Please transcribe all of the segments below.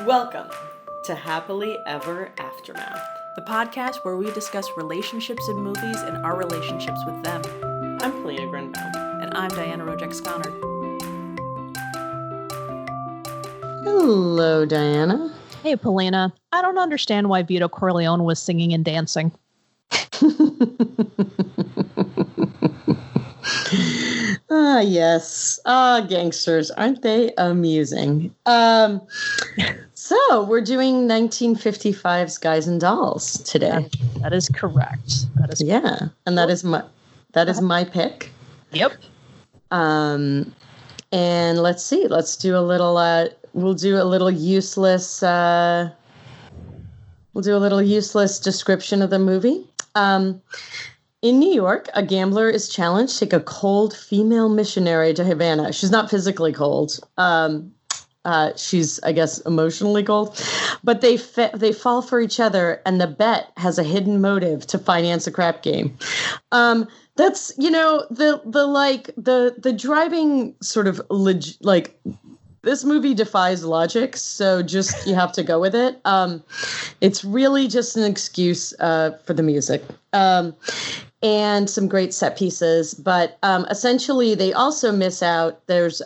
Welcome to Happily Ever Aftermath. The podcast where we discuss relationships in movies and our relationships with them. I'm Polina Grenville. And I'm Diana Rojek-Sconard. Hello, Diana. Hey, Polina. I don't understand why Vito Corleone was singing and dancing. Yes. Gangsters. Aren't they amusing? So we're doing 1955's Guys and Dolls today. That is correct. Yeah. And that is my pick. Yep. And let's see. Let's do a little we'll do a little useless description of the movie. In New York, a gambler is challenged to take a cold female missionary to Havana. She's not physically cold. She's, I guess, emotionally cold. But they fall for each other, and the bet has a hidden motive to finance a crap game. That's, the driving sort of this movie defies logic, so just you have to go with it. It's really just an excuse for the music. And some great set pieces, but essentially they also miss out. There's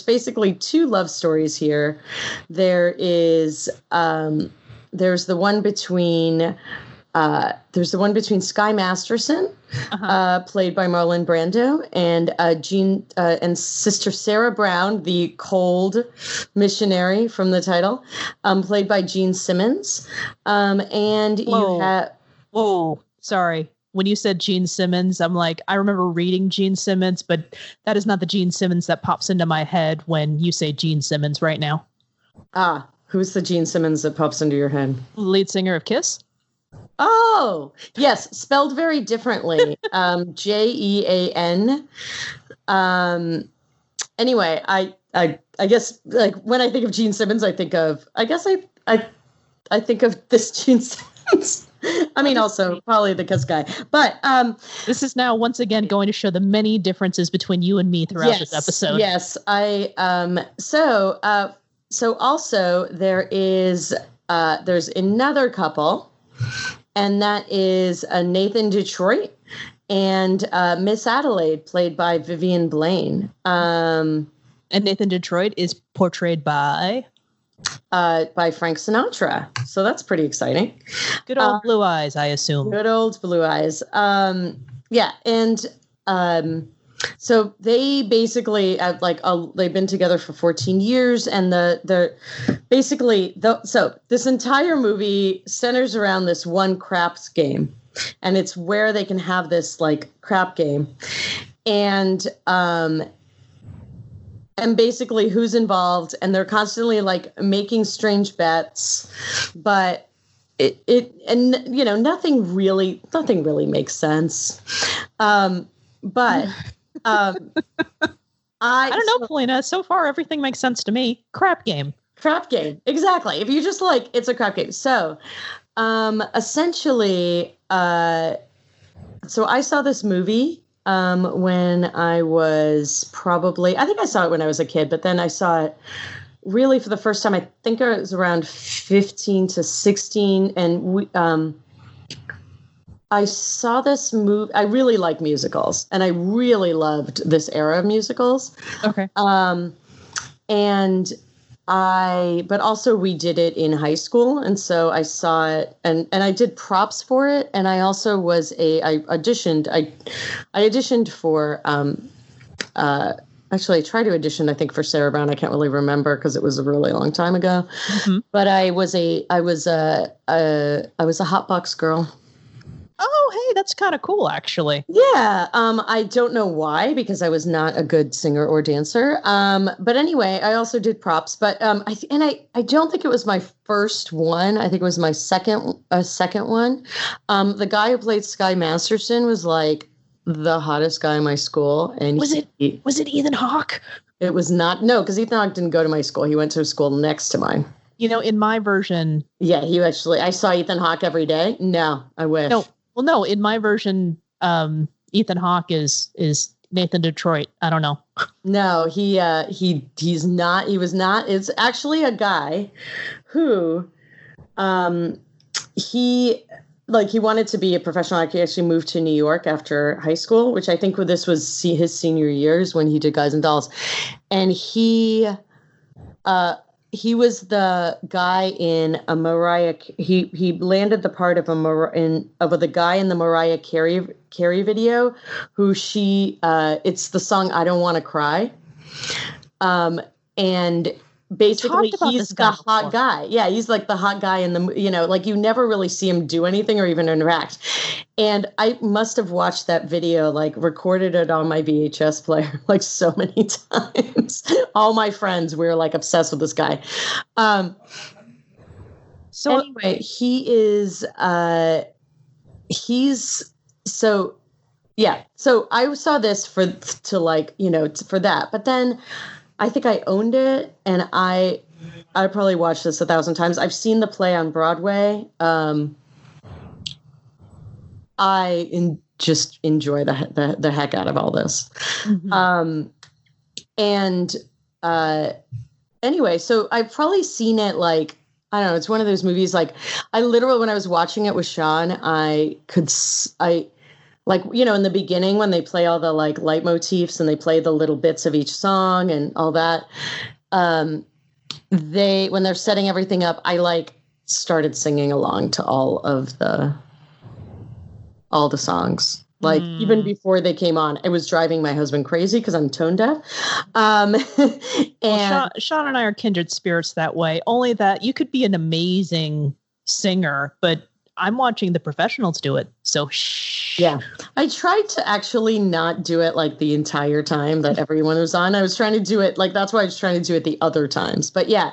basically two love stories here. There's the one between Sky Masterson, played by Marlon Brando, and and Sister Sarah Brown, the cold missionary from the title, played by Gene Simmons. Sorry. When you said Gene Simmons, I'm like, I remember reading Gene Simmons, but that is not the Gene Simmons that pops into my head when you say Gene Simmons right now. Who's the Gene Simmons that pops into your head? Lead singer of Kiss? Oh, yes. Spelled very differently. Jean. Anyway, I guess when I think of Gene Simmons, I think of this Gene Simmons. I mean, also probably the Kiss guy, but this is now once again going to show the many differences between you and me throughout this episode. Yes, so also there's another couple, and that is Nathan Detroit and Miss Adelaide, played by Vivian Blaine. And Nathan Detroit is portrayed by Frank Sinatra. So that's pretty exciting. Good old Blue Eyes, I assume. Good old Blue Eyes. Yeah. And so they basically they've been together for 14 years, and so this entire movie centers around this one craps game, and it's where they can have this crap game. And basically who's involved, and they're constantly making strange bets, but nothing really makes sense. But I don't know, Polina. So far, everything makes sense to me. Crap game. Exactly. If you just it's a crap game. So, essentially, so I saw this movie when I was I think I saw it when I was a kid, but then I saw it really for the first time. I think I was around 15 to 16. And I saw this movie. I really like musicals, and I really loved this era of musicals. Okay. But also we did it in high school. And so I saw it and I did props for it. And I also I auditioned for, actually I tried to audition, I think, for Sarah Brown. I can't really remember because it was a really long time ago, but I was a hot box girl. Oh, hey, that's kind of cool, actually. Yeah. I don't know why, because I was not a good singer or dancer. But anyway, I also did props. But I don't think it was my first one. I think it was my second one. The guy who played Sky Masterson was the hottest guy in my school. And was it Ethan Hawke? It was not. No, because Ethan Hawke didn't go to my school. He went to a school next to mine. In my version. Yeah, I saw Ethan Hawke every day. No, I wish. No. Well, no, in my version, Ethan Hawke is Nathan Detroit. I don't know. No, he's not. He was not. It's actually a guy who, he wanted to be a professional actor. He actually moved to New York after high school, which I think this was his senior years when he did Guys and Dolls, and he was the guy in a Mariah. He landed the part of the guy in the Mariah Carey video, who it's the song "I Don't Want to Cry," and basically he's the hot guy. Yeah, he's like the hot guy in the like you never really see him do anything or even interact. And I must have watched that video, like recorded it on my VHS player like so many times. All my friends were like obsessed with this guy. So anyway, so I saw this for that, but then I think I owned it, and I probably watched this 1,000 times. I've seen the play on Broadway. Just enjoy the heck out of all this. Mm-hmm. Anyway, so I've probably seen it like, I don't know, it's one of those movies, like I literally, when I was watching it with Sean, in the beginning when they play all the like leitmotifs and they play the little bits of each song and all that, when they're setting everything up, I like started singing along to all the songs. Like even before they came on, it was driving my husband crazy because I'm tone deaf. And Sean and I are kindred spirits that way. Only that you could be an amazing singer, but I'm watching the professionals do it. So shh. Yeah. I tried to actually not do it like the entire time that everyone was on. I was trying to do it like, that's why I was trying to do it the other times. But yeah,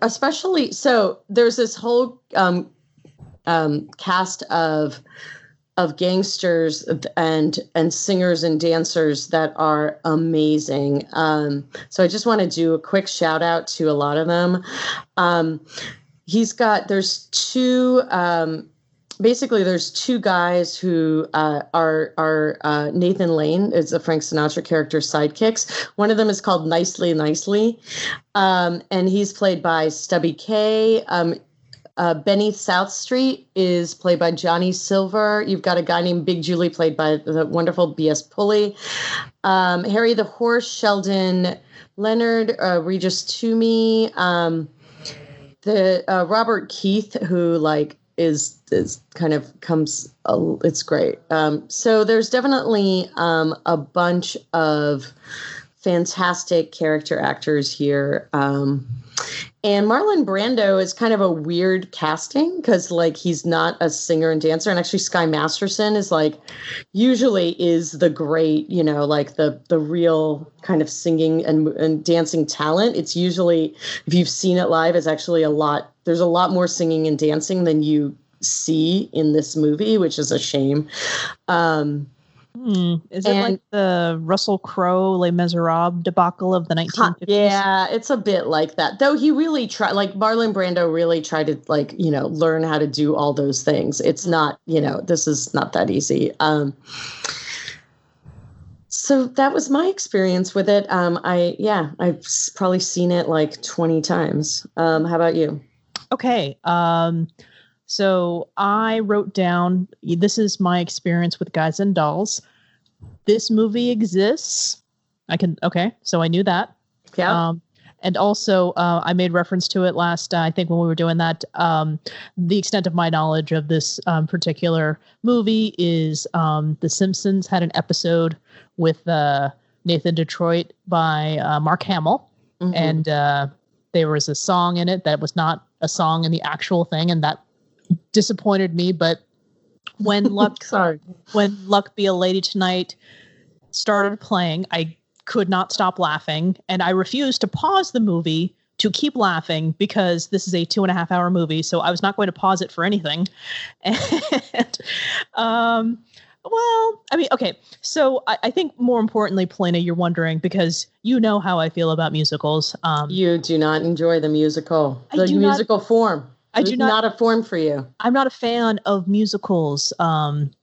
especially, so there's this whole cast of gangsters and singers and dancers that are amazing. So I just want to do a quick shout out to a lot of them. There's two guys who are Nathan Lane is a Frank Sinatra character sidekicks. One of them is called Nicely Nicely, and he's played by Stubby Kaye. Benny Southstreet is played by Johnny Silver. You've got a guy named Big Julie played by the wonderful B.S. Pully. Harry the Horse, Sheldon Leonard, Regis Toomey. The Robert Keith, who like is kind of comes. It's great. So there's definitely a bunch of fantastic character actors here. And Marlon Brando is kind of a weird casting because like he's not a singer and dancer, and actually Sky Masterson is like usually is the great, like the real kind of singing and dancing talent. It's usually, if you've seen it live, it's actually there's a lot more singing and dancing than you see in this movie, which is a shame. Is it like the Russell Crowe Les Miserables debacle of the 1950s? Yeah, it's a bit like that. Though he really tried, like Marlon Brando really tried to like, learn how to do all those things. It's not, this is not that easy. So that was my experience with it. I've probably seen it like 20 times. How about you? Okay. So I wrote down, this is my experience with Guys and Dolls. This movie exists. So I knew that. Yeah. And also I made reference to it last, I think when we were doing that, the extent of my knowledge of this particular movie is The Simpsons had an episode with Nathan Detroit by Mark Hamill. Mm-hmm. And there was a song in it that was not a song in the actual thing, and that disappointed me. But when Luck Be a Lady Tonight started playing, I could not stop laughing, and I refused to pause the movie to keep laughing because this is a 2.5-hour movie, so I was not going to pause it for anything. And so I think more importantly, Polina, you're wondering, because you know how I feel about musicals. You do not enjoy the musical form. It's not a form for you. I'm not a fan of musicals.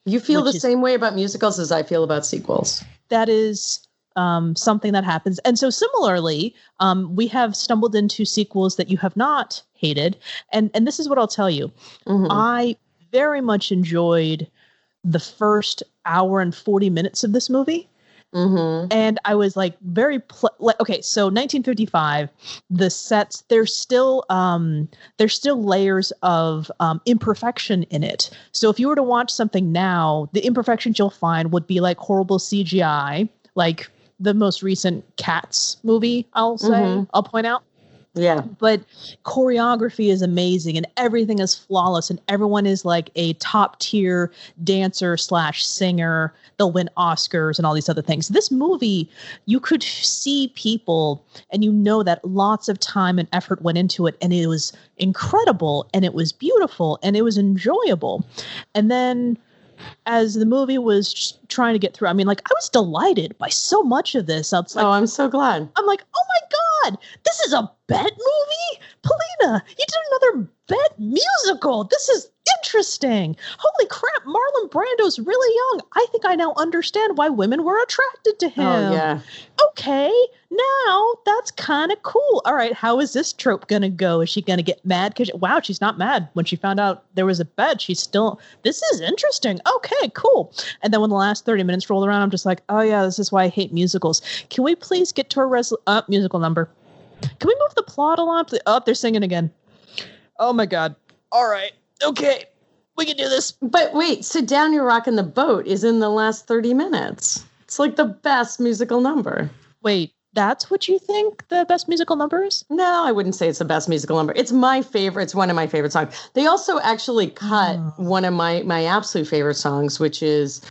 You feel the same way about musicals as I feel about sequels. That is something that happens. And so similarly, we have stumbled into sequels that you have not hated. And this is what I'll tell you. Mm-hmm. I very much enjoyed the first hour and 40 minutes of this movie. Mm-hmm. And I was like okay, so 1955, the sets, there's still layers of imperfection in it. So if you were to watch something now, the imperfections you'll find would be like horrible CGI, like the most recent Cats movie, I'll point out. Yeah. But choreography is amazing and everything is flawless and everyone is like a top tier dancer / singer. They'll win Oscars and all these other things. This movie, you could see people and you know that lots of time and effort went into it and it was incredible and it was beautiful and it was enjoyable. And then as the movie was trying to get through, I mean, like, I was delighted by so much of this. Like, oh, I'm so glad. I'm like, oh my God, this is a Bet movie? Polina, you did another Bet musical. This is interesting. Holy crap, Marlon Brando's really young. I think I now understand why women were attracted to him. Oh, yeah. Okay, now that's kind of cool. All right, how is this trope going to go? Is she going to get mad? Because, wow, she's not mad. When she found out there was a bet, she's still, this is interesting. Okay, cool. And then when the last 30 minutes rolled around, I'm just like, oh, yeah, this is why I hate musicals. Can we please get to a musical number? Can we move the plot along? Oh, they're singing again. Oh, my God. All right. Okay. We can do this. But wait, Sit Down, You're Rockin' the Boat is in the last 30 minutes. It's like the best musical number. Wait, that's what you think the best musical number is? No, I wouldn't say it's the best musical number. It's my favorite. It's one of my favorite songs. They also actually cut one of my absolute favorite songs, which is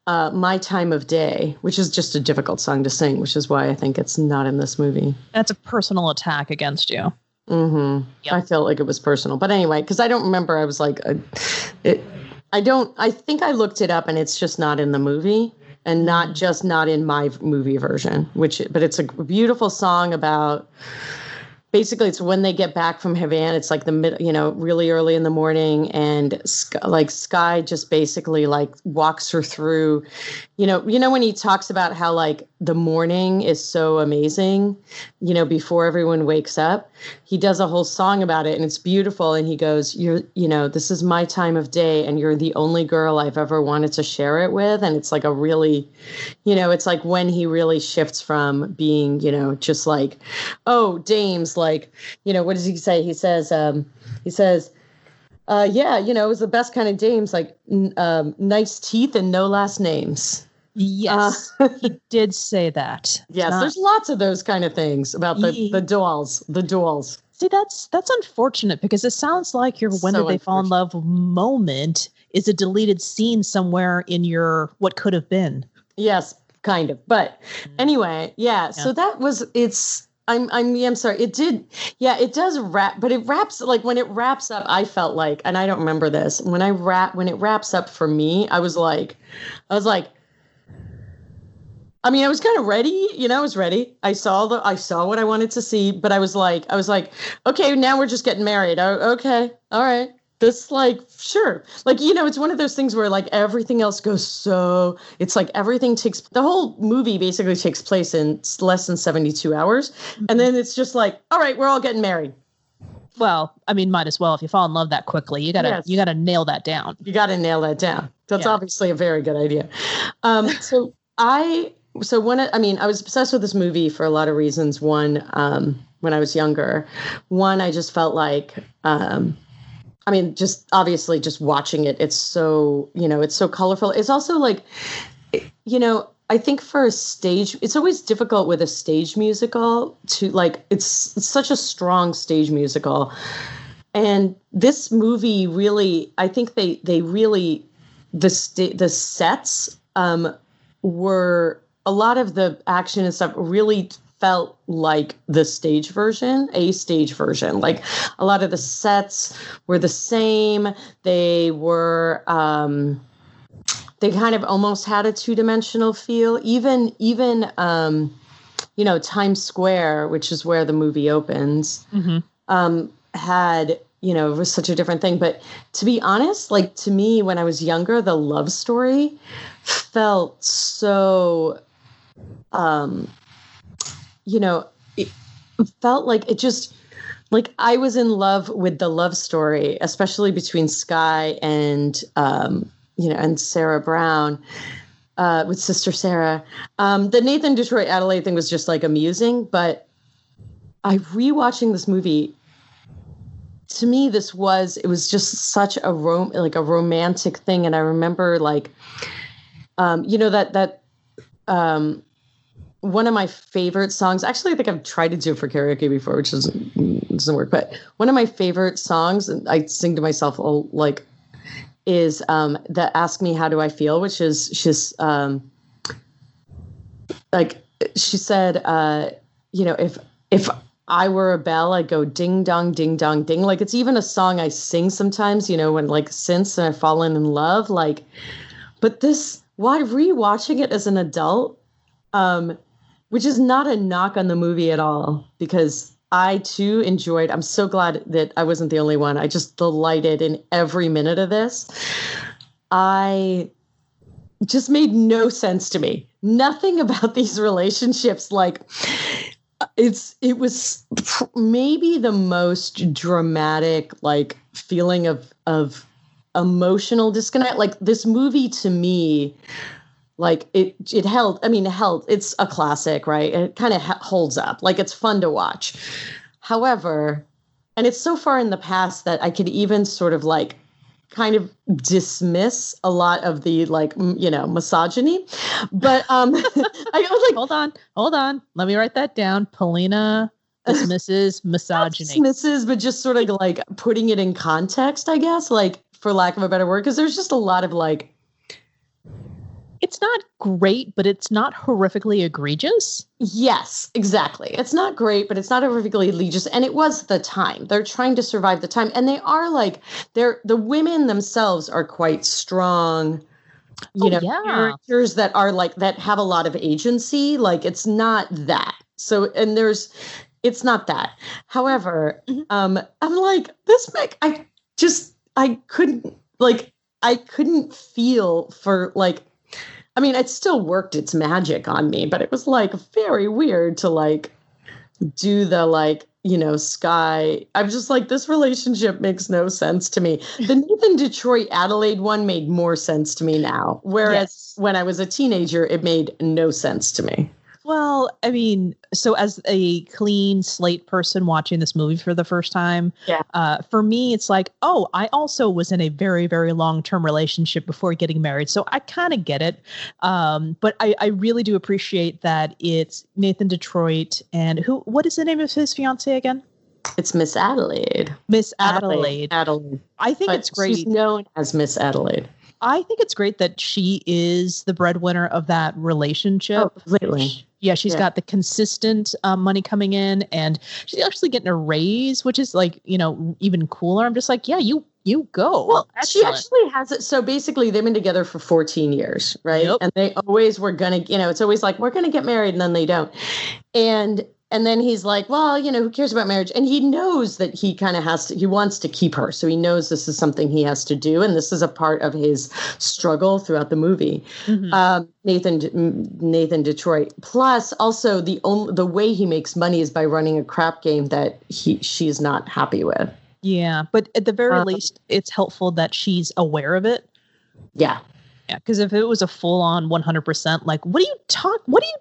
My Time of Day, which is just a difficult song to sing, which is why I think it's not in this movie. That's a personal attack against you. Mm-hmm. Yep. I felt like it was personal. But anyway, because I don't remember, I was like, I think I looked it up and it's just not in the movie and not in my movie version, but it's a beautiful song about, basically it's when they get back from Havana. It's like really early in the morning and Sky just basically like walks her through, when he talks about how like the morning is so amazing, before everyone wakes up, he does a whole song about it and it's beautiful. And he goes, this is my time of day and you're the only girl I've ever wanted to share it with. And it's like a really, it's like when he really shifts from being, just like, oh, dames, like, what does he say? He says, yeah, it was the best kind of dames, like nice teeth and no last names. Yes, he did say that. Yes, there's lots of those kind of things about the dolls. See, that's unfortunate because it sounds like your when did they fall in love moment is a deleted scene somewhere in your what could have been. Yes, kind of. But anyway, yeah. So that was I'm sorry. It does wrap, but it wraps, like when it wraps up, I felt like, and I don't remember this, when it wraps up for me, I was like, I mean, I was kind of ready, I was ready. I saw what I wanted to see, but I was like, okay, now we're just getting married. Oh, okay. All right. This, like, sure. Like, it's one of those things where, like, everything else goes it's like the whole movie basically takes place in less than 72 hours. Mm-hmm. And then it's just like, all right, we're all getting married. Well, I mean, might as well. If you fall in love that quickly, you gotta nail that down. You gotta nail that down. That's obviously a very good idea. I was obsessed with this movie for a lot of reasons. One, when I was younger. One, I just felt like, just obviously just watching it, it's so, it's so colorful. It's also like, I think for a stage, it's always difficult with a stage musical to like, it's such a strong stage musical. And this movie really, I think they really, the sets were, a lot of the action and stuff really felt like a stage version. Like a lot of the sets were the same. They were, they kind of almost had a two-dimensional feel. Even Times Square, which is where the movie opens, had, it was such a different thing. But to be honest, like to me, when I was younger, the love story felt so um, it felt like it just, like I was in love with the love story, especially between Sky and, and Sarah Brown, with Sister Sarah. The Nathan Detroit Adelaide thing was just like amusing, but rewatching this movie, to me, it was just such a romantic thing. And I remember one of my favorite songs, actually, I think I've tried to do it for karaoke before, which doesn't work, but one of my favorite songs, and I sing to myself, is the Ask Me How Do I Feel, which is she said, if I were a bell, I'd go ding dong, ding dong, ding. Like, it's even a song I sing sometimes, when since I've fallen in love, but why rewatching it as an adult, which is not a knock on the movie at all, because I too enjoyed, I'm so glad that I wasn't the only one. I just delighted in every minute of this. It just made no sense to me. Nothing about these relationships, it was maybe the most dramatic, feeling of emotional disconnect. Like, this movie to me, it held, it's a classic, right? It kind of holds up. It's fun to watch. However, and it's so far in the past that I could even sort of kind of dismiss a lot of the misogyny. But I was hold on. Let me write that down. Polina dismisses misogyny. Dismisses, but just sort of putting it in context, I guess, for lack of a better word, because there's just a lot of it's not great, but it's not horrifically egregious. Yes, exactly. It's not great, but it's not horrifically egregious. And it was the time. They're trying to survive the time. And they are the women themselves are quite strong, characters that are that have a lot of agency. It's not that. So, and it's not that. However, I'm this I couldn't feel for it still worked its magic on me, but it was very weird to do the Sky. I'm just this relationship makes no sense to me. The Nathan Detroit Adelaide one made more sense to me now, whereas when I was a teenager, it made no sense to me. Well, so as a clean slate person watching this movie for the first time, for me, it's I also was in a very, very long-term relationship before getting married. So I kind of get it. But I really do appreciate that it's Nathan Detroit and what is the name of his fiance again? It's Miss Adelaide. Miss Adelaide. I think it's great. She's known as Miss Adelaide. I think it's great that she is the breadwinner of that relationship. Oh, completely. She's got the consistent money coming in, and she's actually getting a raise, which is even cooler. I'm just you go. Well, she actually has it. So basically they've been together for 14 years, right? Yep. And they always were going to, it's always we're going to get married, and then they don't. And then he's well, who cares about marriage? And he knows that he kind of he wants to keep her. So he knows this is something he has to do. And this is a part of his struggle throughout the movie. Mm-hmm. Nathan Detroit. Plus also the way he makes money is by running a crap game that she's not happy with. Yeah. But at the very least, it's helpful that she's aware of it. Yeah. Yeah, because if it was a full-on 100%, what are you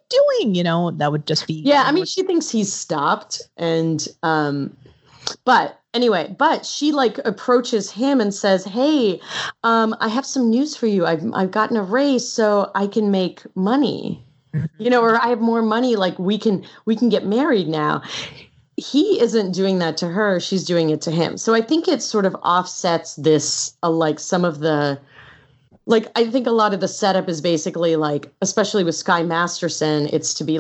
doing? That would just be... Yeah, she thinks he's stopped. And, but she approaches him and says, hey, I have some news for you. I've gotten a raise so I can make money, or I have more money. We can get married now. He isn't doing that to her. She's doing it to him. So I think it sort of offsets this, some of the... I think a lot of the setup is basically especially with Sky Masterson, it's to be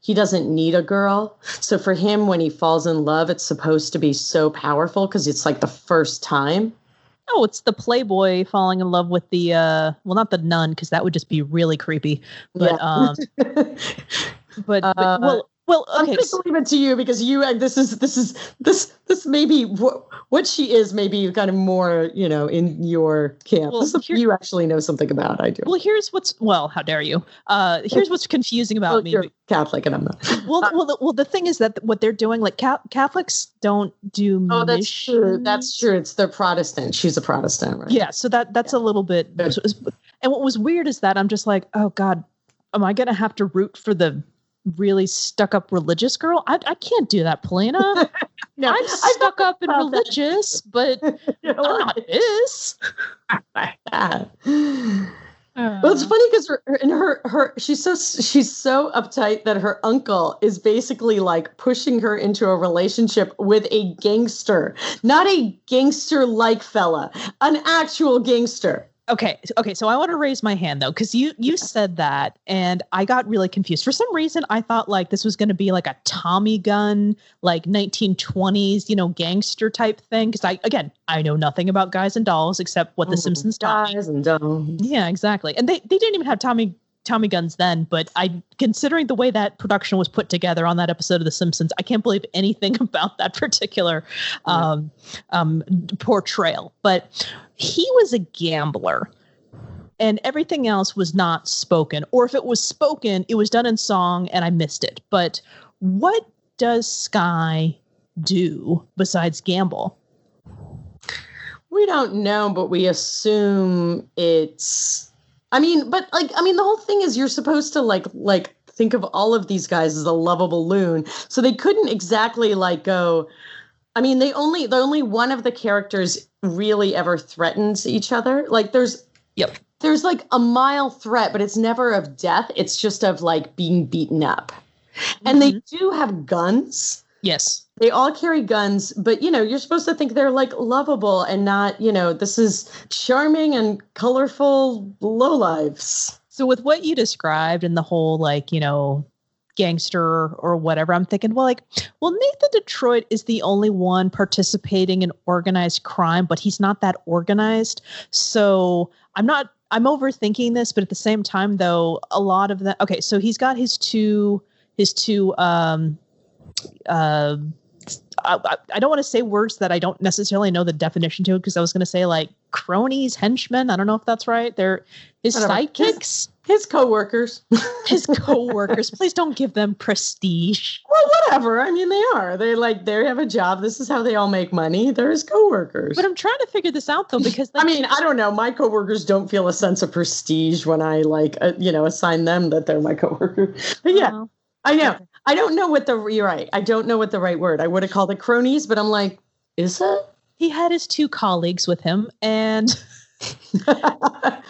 he doesn't need a girl. So for him, when he falls in love, it's supposed to be so powerful because it's the first time. Oh, it's the playboy falling in love with the, not the nun, because that would just be really creepy. But, yeah. but Well, I'm okay. going to leave it to you because this may be what she is, maybe kind of more, in your camp. Well, this is something you actually know something about. I do. Well, how dare you? Here's what's confusing about me. You're Catholic and I'm not. The thing is that what they're doing, like Catholics don't do. Oh, that's true. That's true. It's they're Protestant. She's a Protestant, right? Yeah. So that's a little bit. And what was weird is that I'm just like, oh God, am I going to have to root for the really stuck up religious girl? I can't do that, Polina. No, I'm stuck up and religious, but I'm not this. Well, it's funny because she's so uptight that her uncle is basically like pushing her into a relationship with a gangster, not a gangster-like fella, an actual gangster. Okay. So I want to raise my hand though, because you said that, and I got really confused. For some reason, I thought like this was going to be like a Tommy gun, like 1920s, gangster type thing. Because I know nothing about Guys and Dolls except what The Simpsons taught me. Guys and Dolls. Yeah, exactly. And they didn't even have Tommy guns then, but considering the way that production was put together on that episode of The Simpsons, I can't believe anything about that particular portrayal. But he was a gambler, and everything else was not spoken. Or if it was spoken, it was done in song, and I missed it. But what does Sky do besides gamble? We don't know, but we assume it's. The whole thing is you're supposed to like think of all of these guys as a lovable loon. So they couldn't exactly like go. I mean, the only one of the characters really ever threatens each other. Like there's like a mild threat, but it's never of death. It's just of like being beaten up. Mm-hmm. And they do have guns. Yes. They all carry guns, but, you're supposed to think they're like lovable and not, this is charming and colorful lowlives. So with what you described and the whole like, gangster or whatever, I'm thinking, Nathan Detroit is the only one participating in organized crime, but he's not that organized. So I'm overthinking this, but at the same time, though, a lot of that. Okay, so he's got his two I don't want to say words that I don't necessarily know the definition to, because I was going to say like cronies, henchmen. I don't know if that's right. They're his sidekicks. His co-workers. His co-workers. Please don't give them prestige. Well, whatever. I mean, they are. They have a job. This is how they all make money. They're his co-workers. But I'm trying to figure this out, though, because... I don't know. My co-workers don't feel a sense of prestige when I, assign them that they're my co-workers. But yeah, I know. Okay. I don't know what you're right. I don't know what the right word. I would have called it cronies, but I'm like, is it? He had his two colleagues with him, and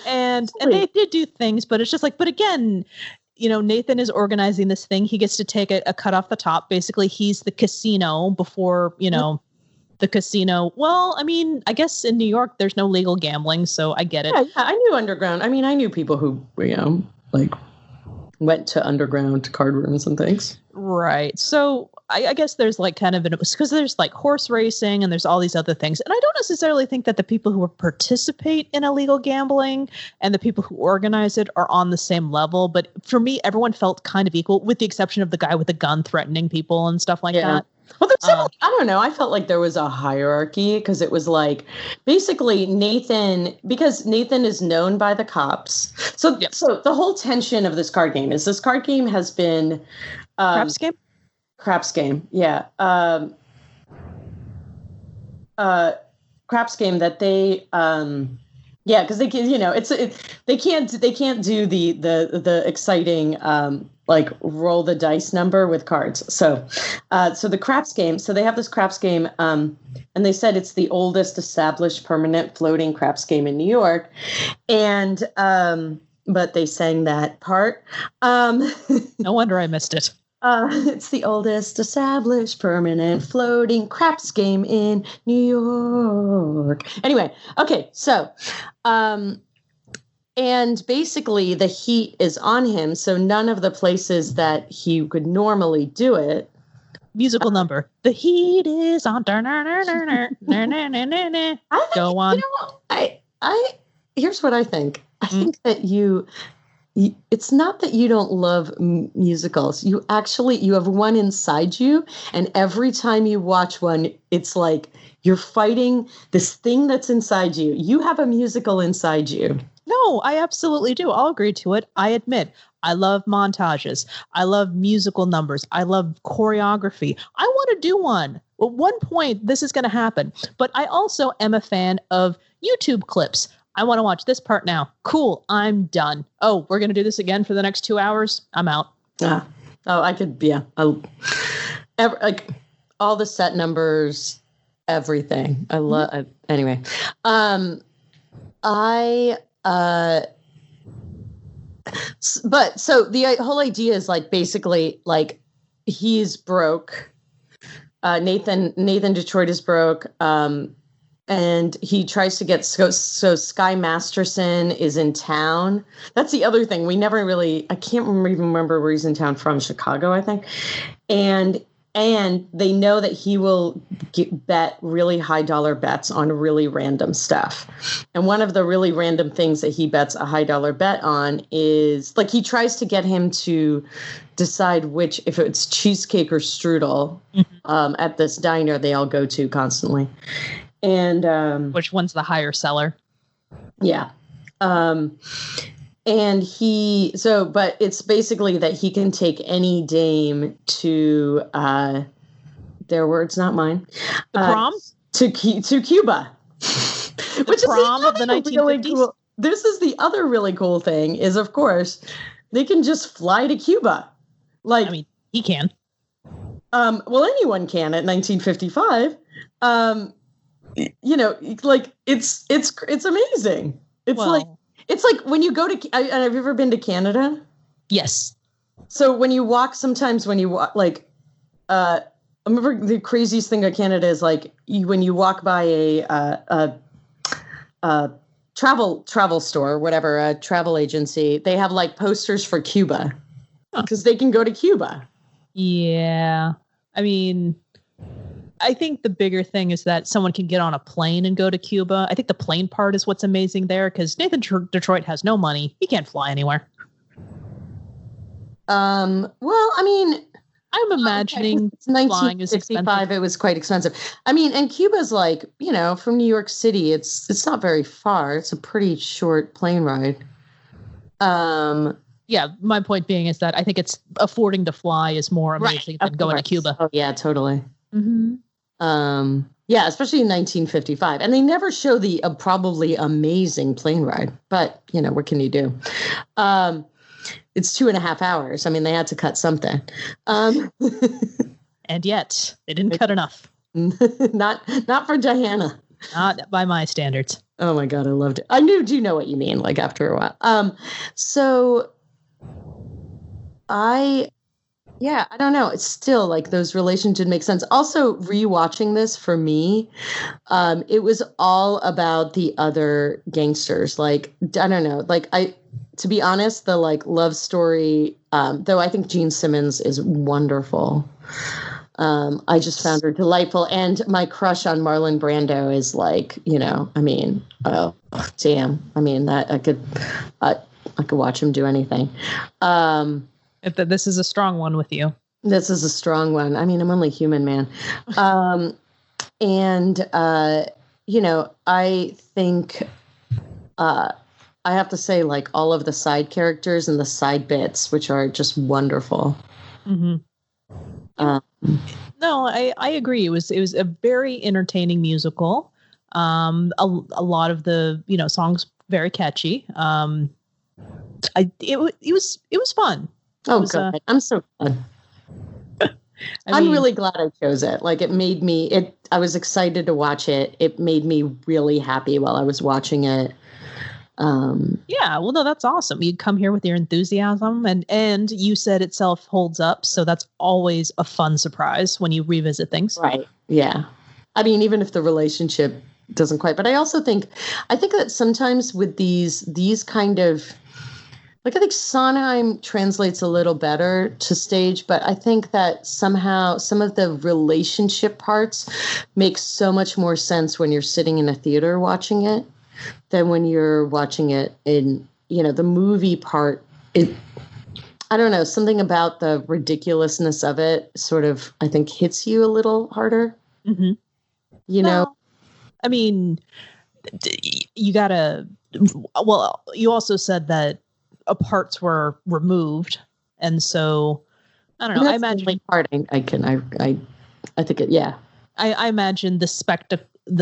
they did do things, but it's just like, but again, Nathan is organizing this thing. He gets to take a cut off the top. Basically, he's the casino before, the casino. Well, I mean, I guess in New York, there's no legal gambling, so I get it. Yeah, I knew underground. I mean, I knew people who, went to underground card rooms and things. Right. So I guess there's like kind of because there's like horse racing and there's all these other things. And I don't necessarily think that the people who participate in illegal gambling and the people who organize it are on the same level. But for me, everyone felt kind of equal, with the exception of the guy with the gun threatening people and stuff like that. Well, I don't know. I felt like there was a hierarchy because it was like basically Nathan is known by the cops. So the whole tension of this card game has been Craps game? Craps game. Yeah. Craps game that they because they can, they can't do the exciting roll the dice number with cards. So the craps game. So they have this craps game, and they said it's the oldest established permanent floating craps game in New York, and but they sang that part. No wonder I missed it. It's the oldest established permanent floating craps game in New York. Anyway, okay, so and basically the heat is on him, so none of the places that he could normally do it. Musical number. The heat is on. Go on. Here's what I think. I think that you it's not that you don't love musicals. You have one inside you, and every time you watch one, it's like you're fighting this thing that's inside you. You have a musical inside you. No, I absolutely do. I'll agree to it. I admit, I love montages. I love musical numbers. I love choreography. I want to do one. At one point, this is going to happen. But I also am a fan of YouTube clips. I want to watch this part now. Cool, I'm done. Oh, we're going to do this again for the next 2 hours? I'm out. Oh, I could, yeah. Like all the set numbers, everything. I love, anyway. But so the whole idea is like basically like he's broke. Nathan Detroit is broke. And he tries to get so Sky Masterson is in town. That's the other thing. We never really, I can't even remember where he's in town from, Chicago, I think. And they know that he will bet really high dollar bets on really random stuff. And one of the really random things that he bets a high dollar bet on is like he tries to get him to decide which, if it's cheesecake or strudel, at this diner they all go to constantly. And which one's the higher seller? Yeah. And but it's basically that he can take any dame to their words, not mine. The prom? To Cuba. Which prom of the 1950s? Really cool. This is the other really cool thing is, of course, they can just fly to Cuba. Like, I mean, he can. Well, anyone can at 1955. You know, like it's amazing. It's like when you go to, have you ever been to Canada? Yes. So when you walk, like, I remember the craziest thing about Canada is like when you walk by a travel store, whatever, a travel agency, they have like posters for Cuba because they can go to Cuba. Yeah. I mean, I think the bigger thing is that someone can get on a plane and go to Cuba. I think the plane part is what's amazing there because Nathan Detroit has no money. He can't fly anywhere. Well, I mean, I'm imagining it's 1955. It was quite expensive. I mean, and Cuba's like, you know, from New York City, it's not very far. It's a pretty short plane ride. Yeah, my point being is that I think it's affording to fly is more amazing than going to Cuba. Oh yeah, totally. Mm-hmm. Yeah, especially in 1955. And they never show the probably amazing plane ride. But, you know, what can you do? It's 2.5 hours. I mean, they had to cut something. And yet, they didn't cut enough. Not for Diana. Not by my standards. Oh, my God, I loved it. I do know what you mean, like, after a while. Yeah, I don't know. It's still like those relations didn't make sense. Also, rewatching this for me, it was all about the other gangsters. Like, I don't know. Like, to be honest, the like love story, though I think Gene Simmons is wonderful. I just found her delightful. And my crush on Marlon Brando is like, you know, I mean, oh, damn. I mean, that I could watch him do anything. This is a strong one with you. This is a strong one. I mean, I'm only human, man. You know, I think I have to say, like, all of the side characters and the side bits, which are just wonderful. Mm-hmm. No, I agree. It was a very entertaining musical. A lot of the, you know, songs very catchy. It was fun. Oh, good. I'm so glad. I'm really glad I chose it. Like, it made me, I was excited to watch it. It made me really happy while I was watching it. Yeah, well, no, that's awesome. You come here with your enthusiasm and you said itself holds up. So that's always a fun surprise when you revisit things. Right. Yeah. I mean, even if the relationship doesn't quite, but I also think that sometimes with these kind of, like, I think Sondheim translates a little better to stage, but I think that somehow some of the relationship parts make so much more sense when you're sitting in a theater watching it than when you're watching it in, you know, the movie part it, I don't know, something about the ridiculousness of it sort of, I think, hits you a little harder. Mm-hmm. You know? I mean, you gotta, well, you also said that parts were removed. And so, I don't know. I imagine part. I think it, yeah. I imagine the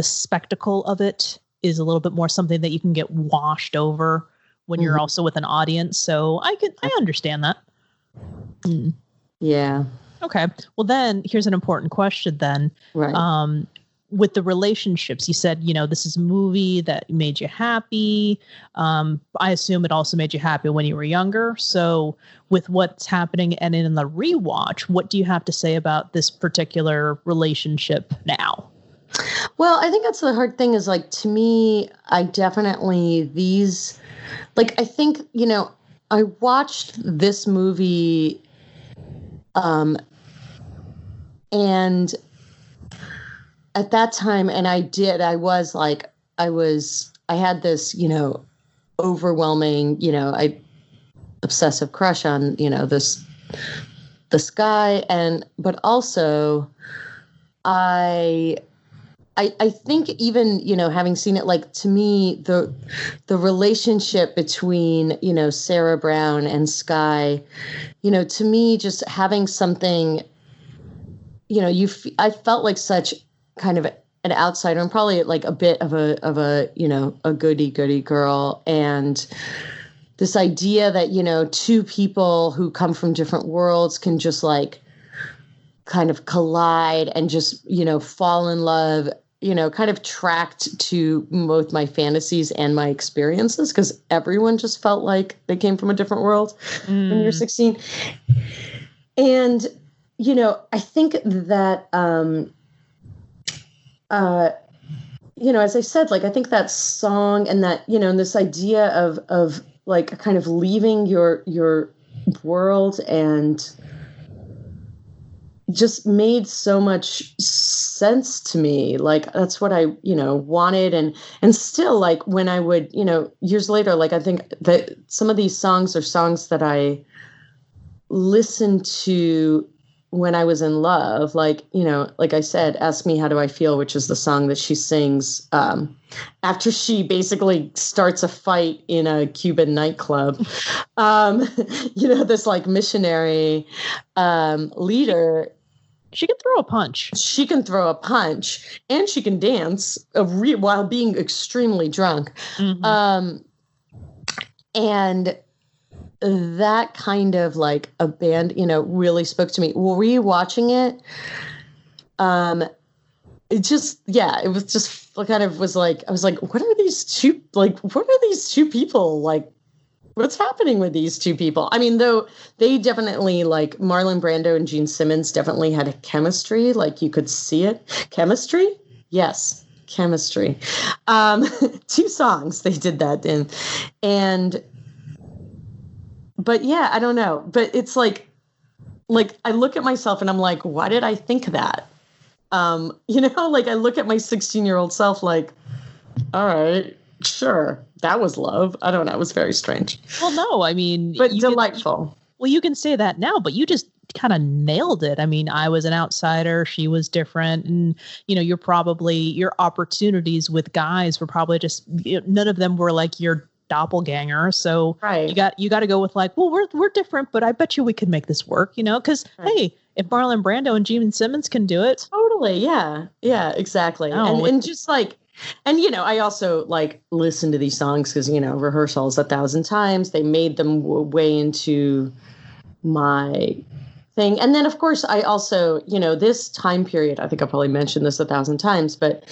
spectacle of it is a little bit more something that you can get washed over when you're also with an audience. So I understand that. Mm. Yeah. Okay. Well, then here's an important question then. Right. With the relationships, you said, this is a movie that made you happy. I assume it also made you happy when you were younger. So with what's happening and in the rewatch, what do you have to say about this particular relationship now? Well, I think that's the hard thing is like, to me, I definitely I think, I watched this movie, and at that time, and I had this, overwhelming, obsessive crush on, this guy. But also I think even, having seen it, like, to me, the relationship between, Sarah Brown and Sky, to me, just having something, I felt like such kind of an outsider and probably like a bit of a a goody girl. And this idea that, two people who come from different worlds can just like kind of collide and just, fall in love, kind of tracked to both my fantasies and my experiences, because everyone just felt like they came from a different world when you're 16. And, I think that, as I said, like, I think that song and that, and this idea of like kind of leaving your world and just made so much sense to me. Like, that's what I, wanted. And still, like, when I would, years later, like, I think that some of these songs are songs that I listened to when I was in love. Like, like I said, Ask Me How Do I Feel, which is the song that she sings after she basically starts a fight in a Cuban nightclub. This like missionary leader. She can throw a punch. She can throw a punch, and she can dance while being extremely drunk. Mm-hmm. And that kind of like a band, really spoke to me. Rewatching it, it just, it was just kind of was like, I was like, what are these two people like? What's happening with these two people? I mean, though they definitely, like, Marlon Brando and Gene Simmons definitely had a chemistry, like, you could see it. Chemistry? Yes, chemistry. 2 songs they did that in. But yeah, I don't know. But it's like I look at myself and I'm like, why did I think that? Like, I look at my 16-year-old self like, all right, sure, that was love. I don't know. It was very strange. Well, no, I mean, but delightful. You can say that now, but you just kind of nailed it. I mean, I was an outsider. She was different. And, your opportunities with guys were probably just, none of them were like your doppelganger. So right. you got to go with like, well, we're different, but I bet you we could make this work, because hey, if Marlon Brando and Gene Simmons can do it. Totally. Yeah. Yeah, exactly. No, and just like, and, I also like listen to these songs because, rehearsals 1,000 times. They made them way into my thing. And then, of course, I also, this time period, I think I probably mentioned this 1,000 times, but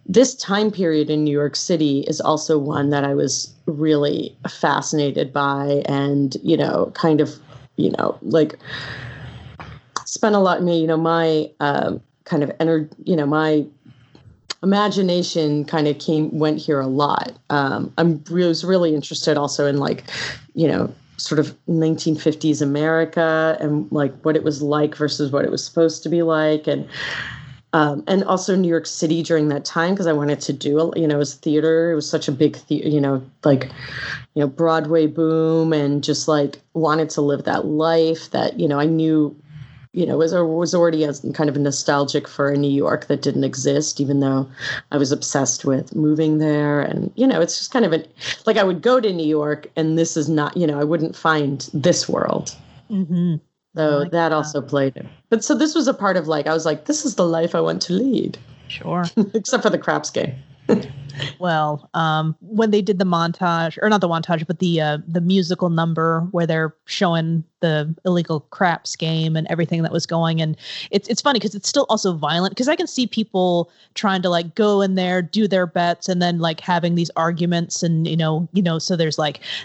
this time period in New York City is also one that I was really fascinated by and, kind of, like spent a lot in me, my kind of my imagination kind of went here a lot. Was really interested also in like, sort of 1950s America and like what it was like versus what it was supposed to be like. And and also New York City during that time, because I wanted to do, it was theater. It was such a big, Broadway boom, and just like wanted to live that life that, I knew, was already as kind of nostalgic for a New York that didn't exist, even though I was obsessed with moving there. And, it's just kind of I would go to New York, and this is not, I wouldn't find this world. Mm-hmm. So that also played it. But so this was a part of I was like, this is the life I want to lead. Sure. Except for the craps game. Well, when they did the montage, or not the montage, but the musical number where they're showing the illegal craps game and everything that was going, and it's funny because it's still also violent, because I can see people trying to go in there, do their bets, and then having these arguments, and so there's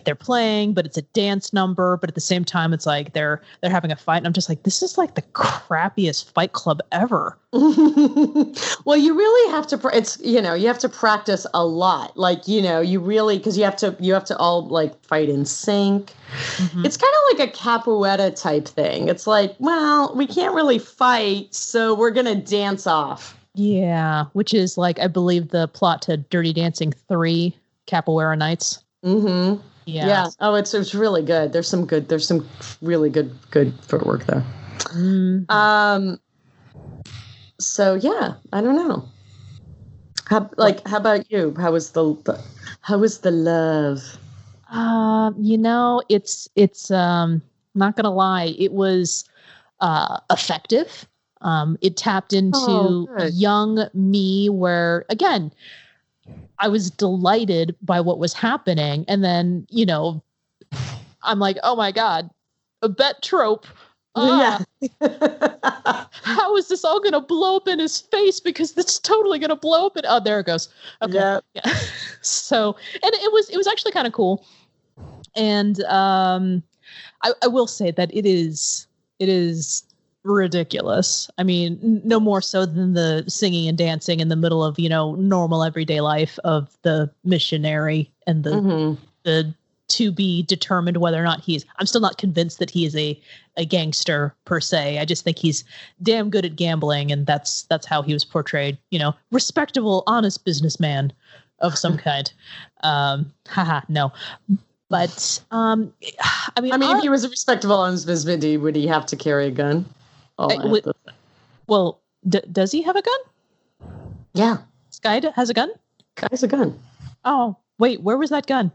they're playing, but it's a dance number, but at the same time it's they're having a fight, and I'm just this is the crappiest fight club ever. Well, you really have to you have to practice a lot, you really, because you have to all fight in sync. Mm-hmm. It's kind of like a capoeira type thing. It's well, we can't really fight, so we're gonna dance off. Yeah, which is I believe the plot to Dirty Dancing 3, Capoeira Nights. Mm-hmm. Yeah. Oh, it's really good. There's some really good footwork there. Mm-hmm. So yeah, I don't know. How about you? How was the love? It's not gonna lie, it was effective. It tapped into young me, where again, I was delighted by what was happening, and then I'm like, oh my god, a bet trope. Yeah. How is this all going to blow up in his face? Because it's totally going to blow up. Oh, there it goes. Okay. Yeah. So, and it was actually kind of cool. And I will say that it is ridiculous. I mean, no more so than the singing and dancing in the middle of normal everyday life of the missionary and the to be determined whether or not I'm still not convinced that he is a gangster per se. I just think he's damn good at gambling, and that's how he was portrayed, respectable, honest businessman of some kind. No. But, I mean, if he was a respectable, honest businessman, would he have to carry a gun? Well, does he have a gun? Yeah. Sky has a gun? Sky has a gun. Oh, wait, where was that gun?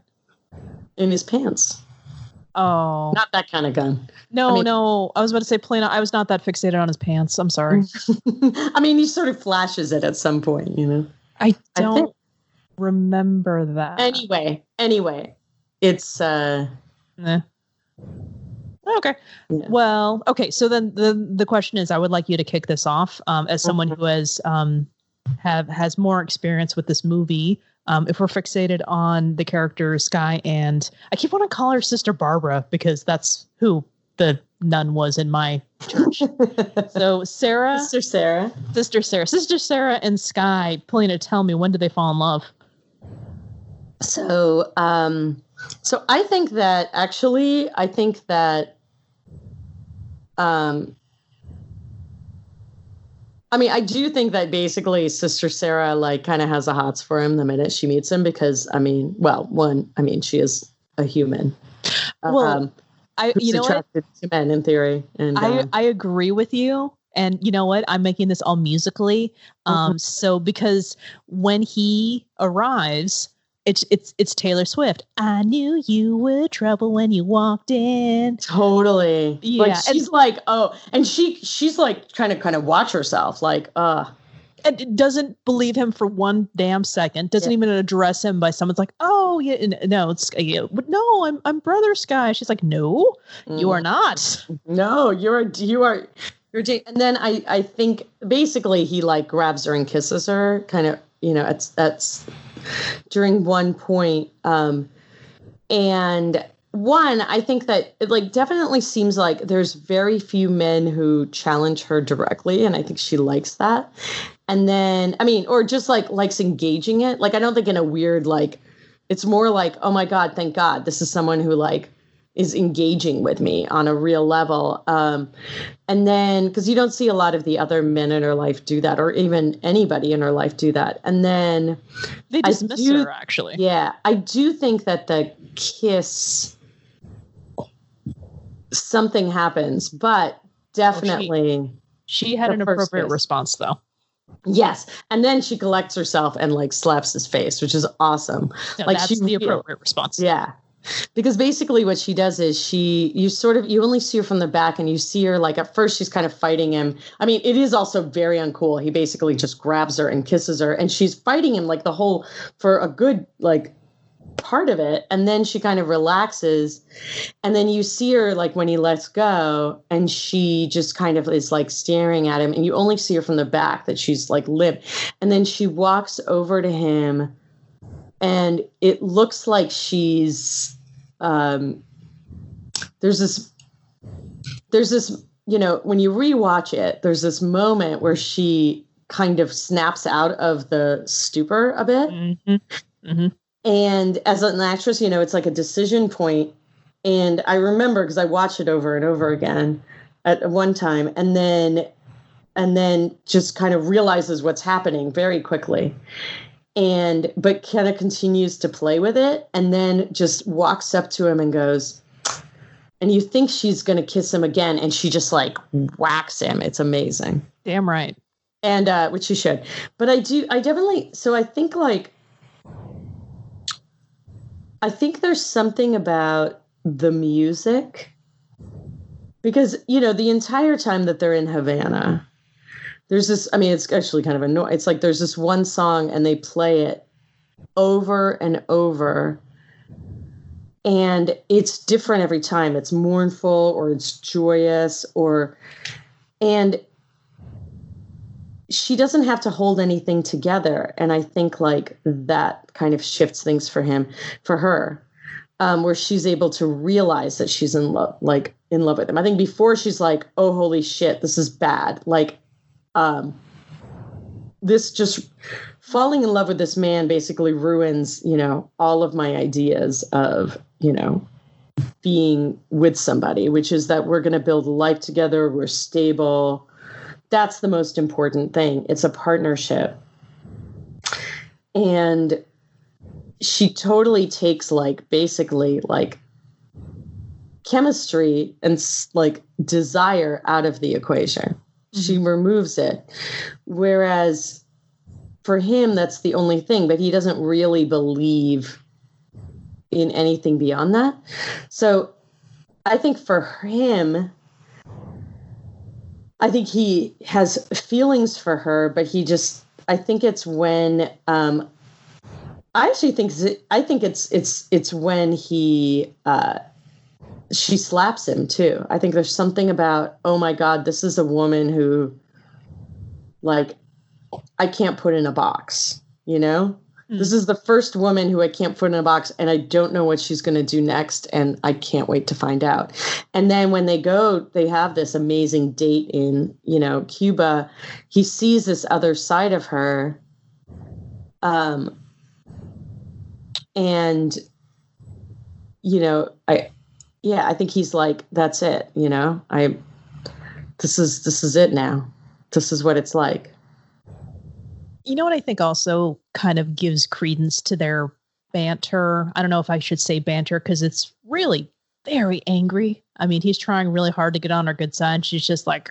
In his pants. Oh. Not that kind of gun. No. I was about to say, Polina, I was not that fixated on his pants. I'm sorry. I mean, he sort of flashes it at some point, I don't remember that. Anyway, it's... Okay. Yeah. Well, okay. So then the question is, I would like you to kick this off as someone who has more experience with this movie. If we're fixated on the character Sky, and I keep wanting to call her Sister Barbara because that's who the nun was in my church. So Sister Sarah and Sky. Polina, tell me, when did they fall in love? So I think that I do think that basically Sister Sarah kind of has a hots for him the minute she meets him, because she is a human. Well, who's attracted to men in theory, and I agree with you. And you know what? I'm making this all musically. So because when he arrives, it's Taylor Swift. I knew you were trouble when you walked in. Totally. Yeah. She's she's trying to kind of watch herself, and doesn't believe him for one damn second. Doesn't even address him by someone's like, oh yeah, no, it's no, I'm Brother Sky. She's like, no, you are not. No, you're. And then I think basically he grabs her and kisses her, kind of, that's during one point. And one, I think that it definitely seems like there's very few men who challenge her directly, and I think she likes that. And then, or just likes engaging it. I don't think in a weird, it's more oh my God, thank God, this is someone who is engaging with me on a real level. And then, because you don't see a lot of the other men in her life do that, or even anybody in her life do that. And then they dismiss her, actually. Yeah, I do think that the kiss, something happens, but definitely she had an appropriate response, though. Yes, and then she collects herself and like slaps his face, which is awesome. No, like that's the appropriate response. Yeah. Because basically what she does is you only see her from the back, and you see her like at first she's kind of fighting him. I mean, it is also very uncool. He basically just grabs her and kisses her, and she's fighting him like for a good like part of it. And then she kind of relaxes, and then you see her like when he lets go, and she just kind of is like staring at him, and you only see her from the back that she's like limp. And then she walks over to him, and it looks like she's there's this, when you rewatch it, there's this moment where she kind of snaps out of the stupor a bit. Mm-hmm. Mm-hmm. And as an actress, it's like a decision point. And I remember, because I watched it over and over again at one time, and then just kind of realizes what's happening very quickly. But kind of continues to play with it, and then just walks up to him and goes, and you think she's going to kiss him again, and she just like whacks him. It's amazing. Damn right. And which she should. But I think there's something about the music, because, the entire time that they're in Havana, there's this, it's actually kind of annoying. It's like there's this one song, and they play it over and over, and it's different every time. It's mournful, or it's joyous, and she doesn't have to hold anything together. And I think like that kind of shifts things for her, where she's able to realize that she's in love with him. I think before she's like, oh, holy shit, this is bad. Like, this just falling in love with this man basically ruins, all of my ideas of, being with somebody, which is that we're going to build life together. We're stable. That's the most important thing. It's a partnership. And she totally takes basically chemistry and desire out of the equation. Mm-hmm. She removes it. Whereas for him, that's the only thing, but he doesn't really believe in anything beyond that. So I think for him, I think he has feelings for her, but I think it's when, I think it's when she slaps him too. I think there's something about, oh my God, this is a woman who I can't put in a box, This is the first woman who I can't put in a box, and I don't know what she's going to do next, and I can't wait to find out. And then when they have this amazing date in, Cuba, he sees this other side of her. And, I think he's like, that's it, this is it now. This is what it's like. You know what I think also kind of gives credence to their banter? I don't know if I should say banter, because it's really very angry. I mean, he's trying really hard to get on her good side. She's just like,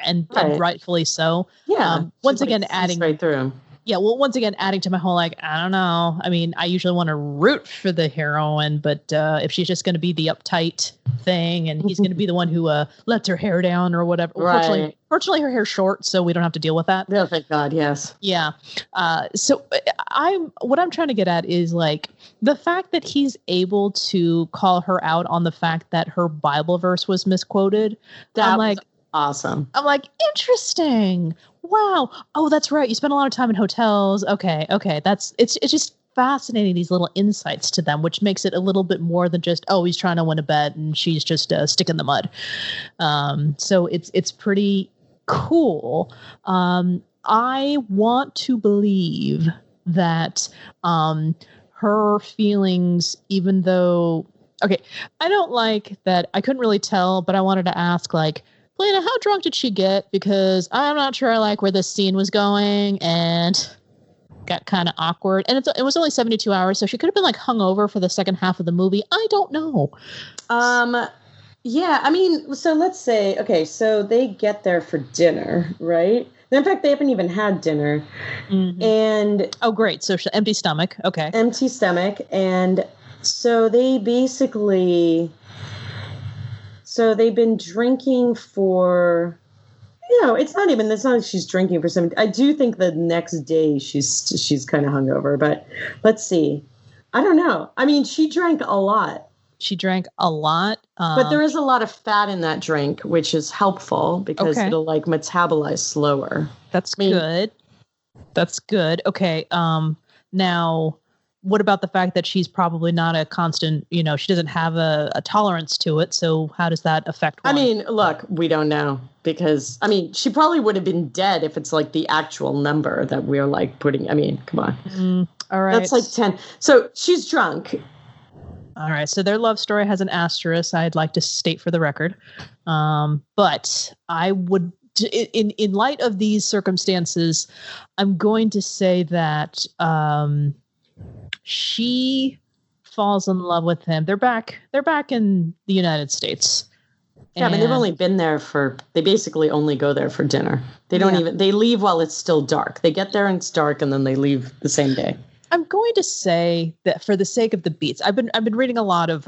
and rightfully so. Yeah. Once again, adding right through him. Yeah, well, once again, adding to my whole, I don't know. I mean, I usually want to root for the heroine, but if she's just going to be the uptight thing, and he's going to be the one who lets her hair down or whatever. Right. Fortunately, her hair's short, so we don't have to deal with that. Yeah, thank God, yes. Yeah. So what I'm trying to get at is the fact that he's able to call her out on the fact that her Bible verse was misquoted. That was awesome. I'm like, interesting. Wow. Oh, that's right. You spend a lot of time in hotels. Okay. It's just fascinating, these little insights to them, which makes it a little bit more than just, oh, he's trying to win a bet and she's just a stick in the mud. So it's pretty cool. I want to believe that her feelings, even though Okay, I don't like that. I couldn't really tell, but I wanted to ask, like, Polina, how drunk did she get? Because I'm not sure I like where this scene was going, and got kind of awkward. And it was only 72 hours, so she could have been like hungover for the second half of the movie. I don't know. Yeah, I mean, so let's say, okay, so they get there for dinner, right? In fact, they haven't even had dinner. Mm-hmm. And oh, great. So empty stomach. Okay. Empty stomach. And so they've been drinking for, it's not like she's drinking for 7. I do think the next day she's kind of hungover, but let's see. I don't know. I mean, she drank a lot. But there is a lot of fat in that drink, which is helpful because it'll like metabolize slower. That's good. That's good. Okay. Now, what about the fact that she's probably not a constant, she doesn't have a tolerance to it. So how does that affect one? I mean, look, we don't know because, she probably would have been dead if it's like the actual number that we're like putting. Come on. All right. That's like 10. So she's drunk. All right. So their love story has an asterisk, I'd like to state for the record. But I would, in light of these circumstances, I'm going to say that she falls in love with him. They're back in the United States. Yeah, they've only been there they basically only go there for dinner. They don't they leave while it's still dark. They get there and it's dark and then they leave the same day. I'm going to say that for the sake of the beats, I've been reading a lot of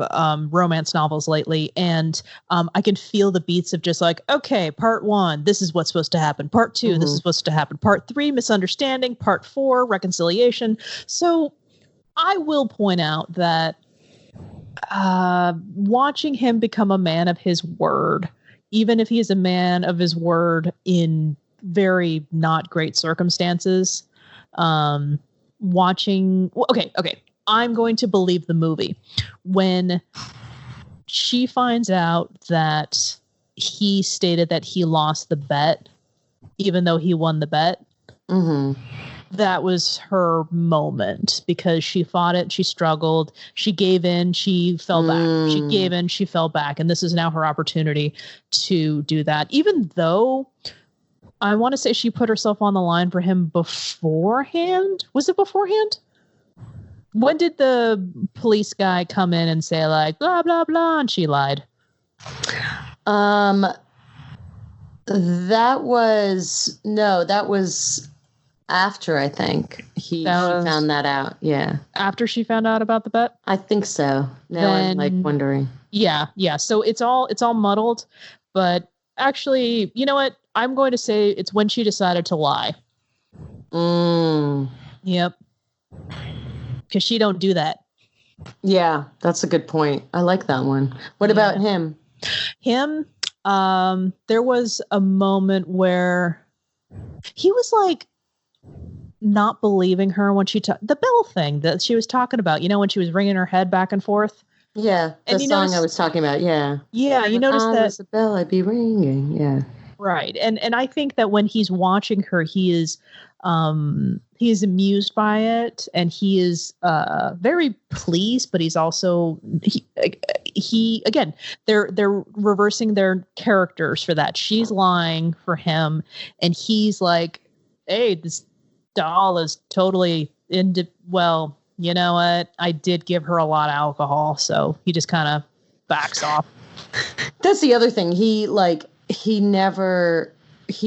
romance novels lately, and I can feel the beats of just like, okay, part 1, this is what's supposed to happen. Part 2, this is what's to happen. Part 3, misunderstanding. Part 4, reconciliation. So I will point out that watching him become a man of his word, even if he is a man of his word in very not great circumstances, I'm going to believe the movie when she finds out that he stated that he lost the bet, even though he won the bet. Mm-hmm. That was her moment because she fought it. She struggled. She gave in. She fell back. She gave in. She fell back. And this is now her opportunity to do that. Even though I want to say she put herself on the line for him beforehand. Was it beforehand? When did the police guy come in and say like, blah, blah, blah, and she lied? That was after, I think. She found that out. Yeah. After she found out about the bet? I think so. Now I'm like wondering. Yeah. So it's all muddled, but actually, you know what? I'm going to say it's when she decided to lie. Yep. Because she don't do that. Yeah, that's a good point. I like that one. What about him? Him, there was a moment where he was like not believing her when she the bell thing that she was talking about, when she was ringing her head back and forth. Yeah, the song I was talking about, yeah. Yeah, you noticed that. The bell I'd be ringing, yeah. Right. And I think that when he's watching her, he is amused by it, and he is very pleased, but he's also he again, they're reversing their characters for that. She's lying for him, and he's like, hey, this doll is totally well, you know what? I did give her a lot of alcohol, so he just kind of backs off. That's the other thing. He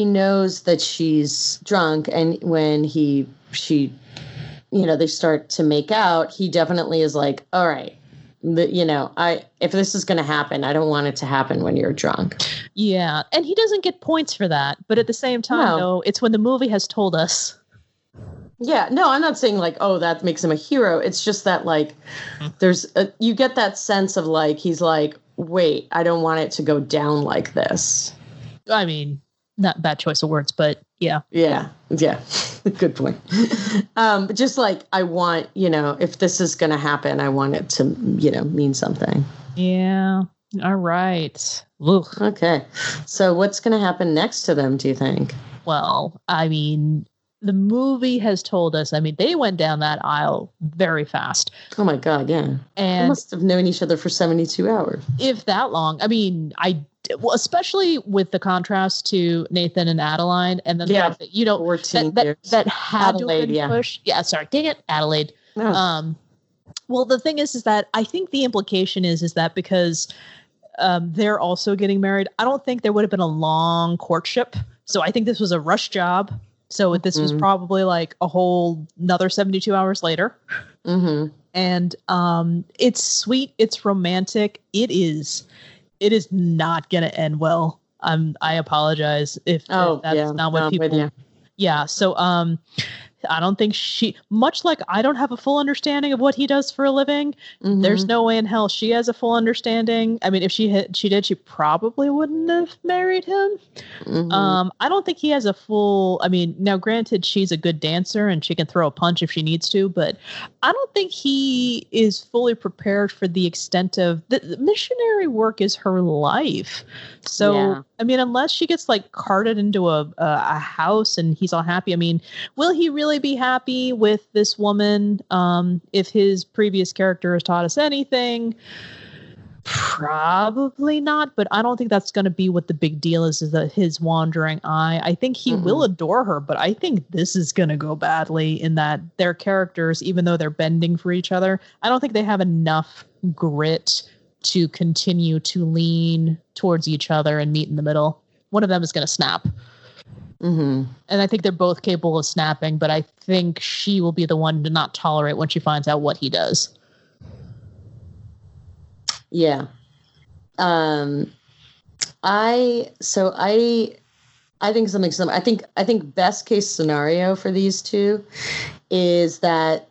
knows that she's drunk, and when she they start to make out, he definitely is like, all right, if this is going to happen, I don't want it to happen when you're drunk. Yeah. And he doesn't get points for that. But at the same time, though, it's when the movie has told us. Yeah, no, I'm not saying like, oh, that makes him a hero. It's just that like you get that sense of like, he's like, wait, I don't want it to go down like this. I mean, not bad choice of words, but yeah. Yeah. Good point. But just like, I want, if this is going to happen, I want it to, mean something. Yeah. All right. Ugh. Okay. So what's going to happen next to them, do you think? Well, I mean, the movie has told us, I mean, they went down that aisle very fast. Oh my God, yeah. And they must have known each other for 72 hours. If that long. I mean, well, especially with the contrast to Nathan and Adeline, and then yeah, you know, 14 that, years. that had Adelaide, to have been pushed. Yeah, sorry, dang it, Adelaide. No. Well, the thing is that I think the implication is that because they're also getting married, I don't think there would have been a long courtship. So I think this was a rush job. So this was probably like a whole another 72 hours later. Mm-hmm. And it's sweet. It's romantic. It is not going to end well. I apologize if that's not what people. Yeah. So I don't think much like I don't have a full understanding of what he does for a living. Mm-hmm. There's no way in hell she has a full understanding. I mean, if she did, she probably wouldn't have married him. Mm-hmm. I don't think he has a full, I mean, now granted, she's a good dancer and she can throw a punch if she needs to, but I don't think he is fully prepared for the extent of the missionary work is her life. So, yeah. I mean, unless she gets like carted into a house and he's all happy, I mean, will he really be happy with this woman if his previous character has taught us anything? Probably not, but I don't think that's going to be what the big deal is that his wandering eye. I think he will adore her, but I think this is going to go badly in that their characters, even though they're bending for each other, I don't think they have enough grit to continue to lean towards each other and meet in the middle. One of them is going to snap. Mm-hmm. And I think they're both capable of snapping, but I think she will be the one to not tolerate when she finds out what he does. Yeah. I think something similar. I think best case scenario for these two is that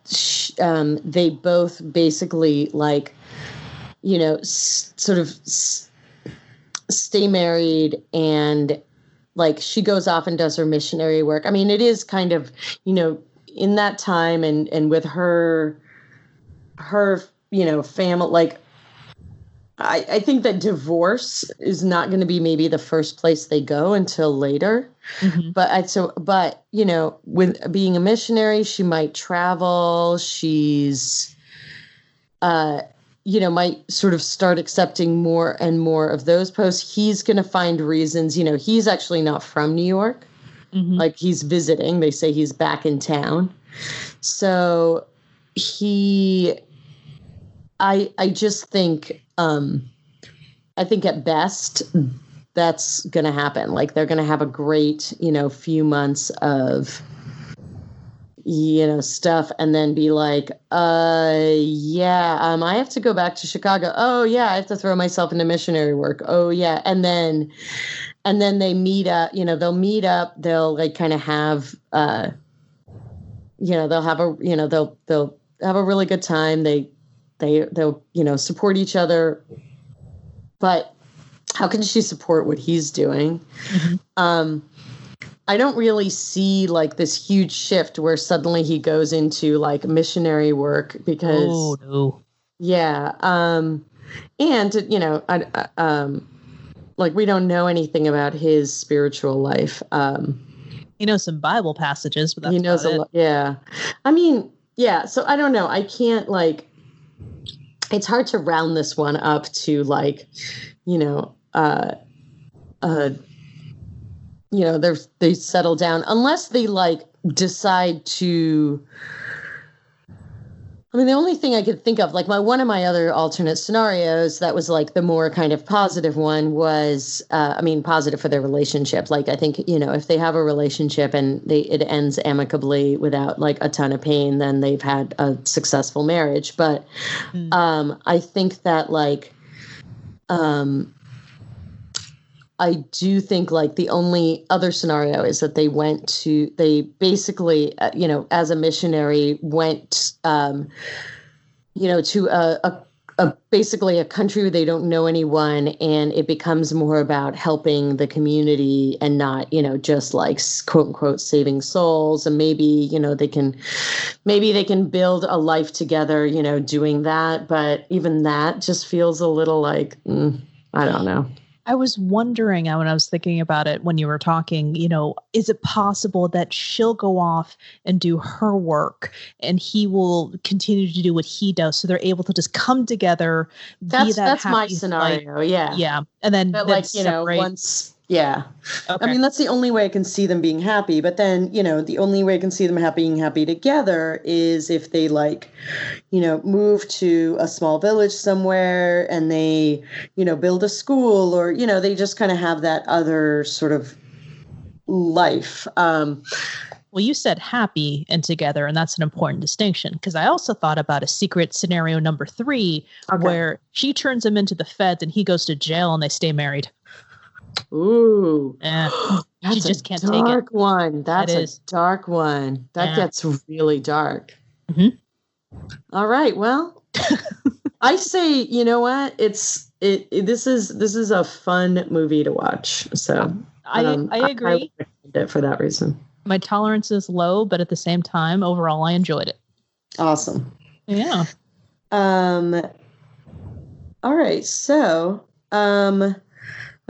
they both basically like, you know, sort of stay married and like she goes off and does her missionary work. I mean, it is kind of, you know, in that time and with her, you know, family, like, I think that divorce is not going to be maybe the first place they go until later. Mm-hmm. But you know, with being a missionary, she might travel. She's, you know, might sort of start accepting more and more of those posts. He's going to find reasons, you know, he's actually not from New York. Mm-hmm. Like he's visiting. They say he's back in town. So I just think, I think at best that's going to happen. Like they're going to have a great, you know, few months of, you know, stuff and then be like, I have to go back to Chicago. Oh yeah. I have to throw myself into missionary work. Oh yeah. And then they meet up, you know, they'll meet up, they'll like kind of have, you know, they'll have a really good time. They'll, you know, support each other, but how can she support what he's doing? Mm-hmm. I don't really see like this huge shift where suddenly he goes into like missionary work because, yeah. And you know, like we don't know anything about his spiritual life. He knows some Bible passages, but that's he knows a lot. Yeah. I mean, yeah. So I don't know. I can't like, it's hard to round this one up to like, you know, you know, they settle down unless they like decide to. I mean, the only thing I could think of, like one of my other alternate scenarios that was like the more kind of positive one was, positive for their relationship. Like, I think, you know, if they have a relationship and it ends amicably without like a ton of pain, then they've had a successful marriage. But I think that like, I do think like the only other scenario is that they basically, you know, as a missionary went, you know, to basically a country where they don't know anyone, and it becomes more about helping the community and not, you know, just like quote unquote saving souls. And maybe, you know, they can build a life together, you know, doing that. But even that just feels a little like, I don't know. I was wondering when I was thinking about it when you were talking, is it possible that she'll go off and do her work and he will continue to do what he does? So they're able to just come together. That's my scenario. Yeah. Yeah. And then, but then separate. Once. Yeah. Okay. I mean, that's the only way I can see them being happy. But then, the only way I can see them being happy together is if they move to a small village somewhere and they, build a school or, they just kind of have that other sort of life. Well, you said happy and together, and that's an important distinction because I also thought about a secret scenario number 3 where she turns him into the feds and he goes to jail and they stay married. Ooh, she just can't take it. Dark one. That's a dark one. That gets really dark. Mm-hmm. All right. Well, I say, you know what? This is a fun movie to watch. So I agree. I recommend it for that reason. My tolerance is low, but at the same time, overall, I enjoyed it. Awesome. Yeah. All right. So,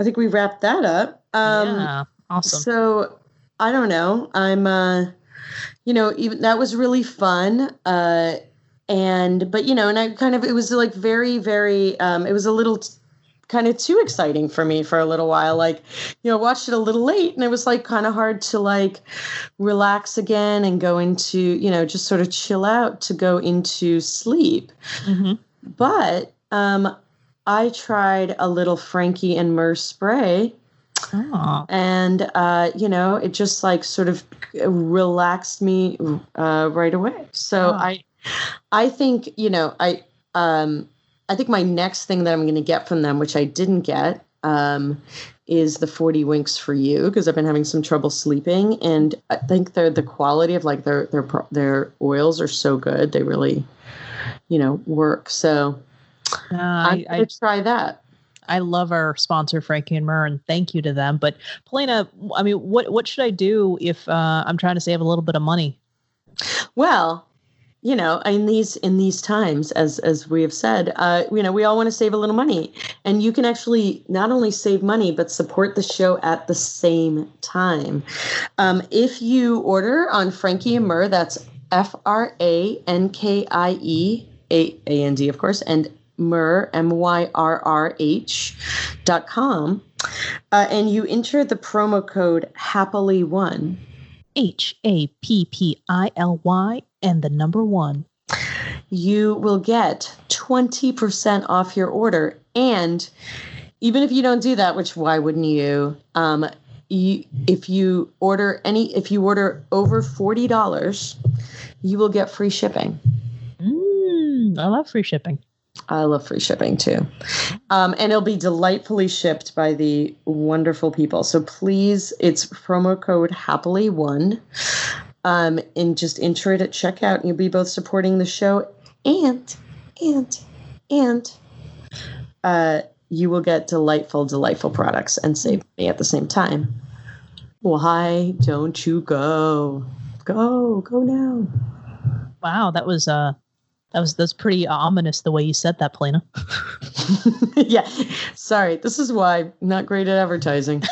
I think we wrapped that up. Yeah, awesome. So I don't know. I'm, even that was really fun. But I kind of, it was like very, very, it was a little kind of too exciting for me for a little while. I watched it a little late and it was kind of hard to relax again and go into, just sort of chill out to go into sleep. Mm-hmm. But, I tried a little Frankie and Myrrh spray. Oh. And, it just sort of relaxed me right away. So I think, I think my next thing that I'm going to get from them, which I didn't get, is the 40 Winks for You because I've been having some trouble sleeping. And I think the quality of their oils are so good. They really, work. So I'm going to try that. I love our sponsor, Frankie and Myrrh, and thank you to them. But Polina, I mean, what should I do if I'm trying to save a little bit of money? Well, in these times, as we have said, we all want to save a little money, and you can actually not only save money but support the show at the same time. If you order on Frankie and Myrrh, that's FRANKIE, of course, and Myrrh, MYRRH.com, and you enter the promo code HAPPILY1. HAPPILY and the number 1. You will get 20% off your order. And even if you don't do that, which why wouldn't you? If you order over $40, you will get free shipping. I love free shipping. I love free shipping too. And it'll be delightfully shipped by the wonderful people. So please, it's promo code HAPPILY1. And just enter it at checkout and you'll be both supporting the show and you will get delightful products and save me at the same time. Why don't you go? Go now. Wow, that's pretty ominous the way you said that, Polina. Yeah. Sorry. This is why not great at advertising.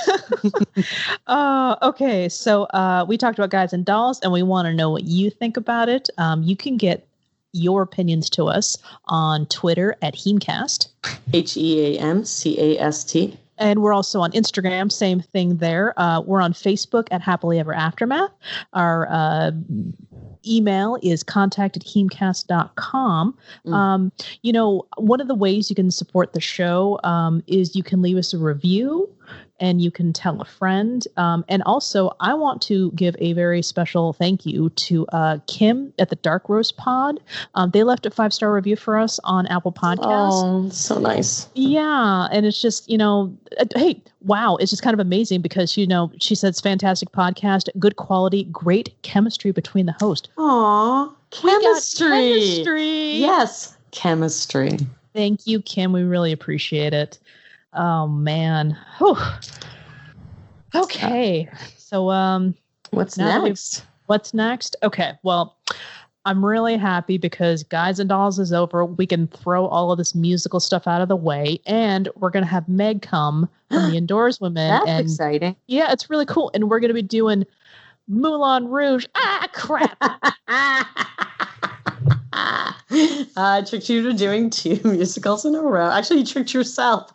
Okay. So we talked about Guys and Dolls, and we want to know what you think about it. You can get your opinions to us on Twitter at HEAMCast. HEAMCAST. And we're also on Instagram, same thing there. We're on Facebook at Happily Ever Aftermath. Our email is contact@heamcast.com. One of the ways you can support the show is you can leave us a review and you can tell a friend. And also, I want to give a very special thank you to Kim at the Dark Roast Pod. They left a 5-star review for us on Apple Podcasts. Oh, so nice. Yeah. And it's just, hey, wow. It's just kind of amazing because, she said it's fantastic podcast, good quality, great chemistry between the host. Aw, chemistry. Yes. Chemistry. Thank you, Kim. We really appreciate it. Oh, man. Whew. Okay. So, what's next? What's next? Okay. Well, I'm really happy because Guys and Dolls is over. We can throw all of this musical stuff out of the way, and we're going to have Meg come from the Indoors Women. That's exciting. Yeah, it's really cool. And we're going to be doing Moulin Rouge. Ah, crap. I tricked you to doing 2 musicals in a row. Actually, you tricked yourself.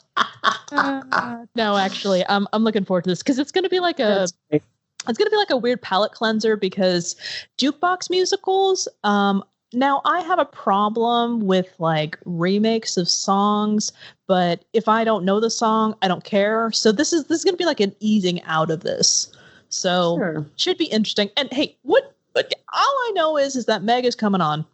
No, actually, I'm looking forward to this because it's going to be like a weird palate cleanser because jukebox musicals. Now I have a problem with like remakes of songs, but if I don't know the song, I don't care. So this is going to be like an easing out of this. So sure. Should be interesting. And hey, what all I know is that Meg is coming on.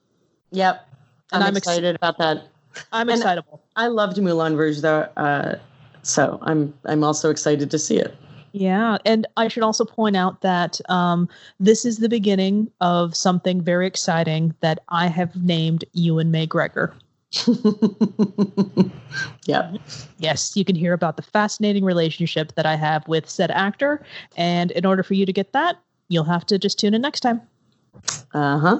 Yep. And I'm excited about that. I'm excitable. I loved Moulin Rouge though. So I'm also excited to see it. Yeah. And I should also point out that this is the beginning of something very exciting that I have named Ewan McGregor. Yeah. Yes, you can hear about the fascinating relationship that I have with said actor. And in order for you to get that, you'll have to just tune in next time. Uh-huh.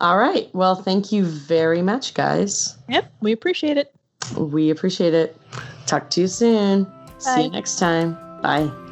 All right. Well, thank you very much, guys. Yep. We appreciate it. We appreciate it. Talk to you soon. Bye. See you next time. Bye.